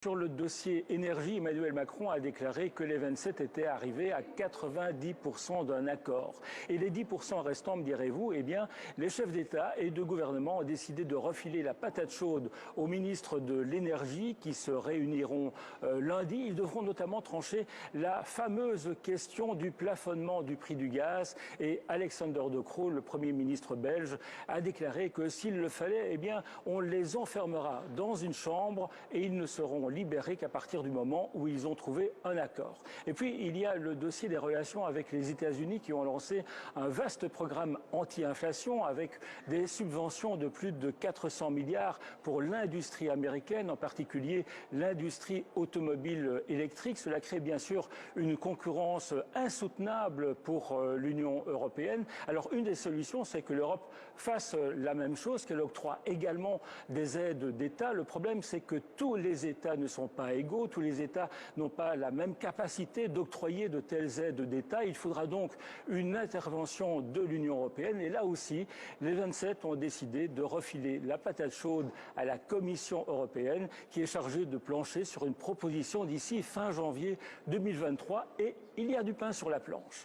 Sur le dossier énergie, Emmanuel Macron a déclaré que les 27 étaient arrivés à 90% d'un accord. Et les 10% restants, me direz-vous, eh bien, les chefs d'État et de gouvernement ont décidé de refiler la patate chaude aux ministres de l'énergie qui se réuniront lundi. Ils devront notamment trancher la fameuse question du plafonnement du prix du gaz. Et Alexander De Croo, le Premier ministre belge, a déclaré que s'il le fallait, eh bien, on les enfermera dans une chambre et ils ne seront libérés qu'à partir du moment où ils ont trouvé un accord. Et puis, il y a le dossier des relations avec les États-Unis qui ont lancé un vaste programme anti-inflation avec des subventions de plus de 400 milliards pour l'industrie américaine, en particulier l'industrie automobile électrique. Cela crée bien sûr une concurrence insoutenable pour l'Union européenne. Alors, une des solutions, c'est que l'Europe fasse la même chose, qu'elle octroie également des aides d'État. Le problème, c'est que tous les États ne sont pas égaux, tous les États n'ont pas la même capacité d'octroyer de telles aides d'État. Il faudra donc une intervention de l'Union européenne et là aussi, les 27 ont décidé de refiler la patate chaude à la Commission européenne qui est chargée de plancher sur une proposition d'ici fin janvier 2023 et il y a du pain sur la planche.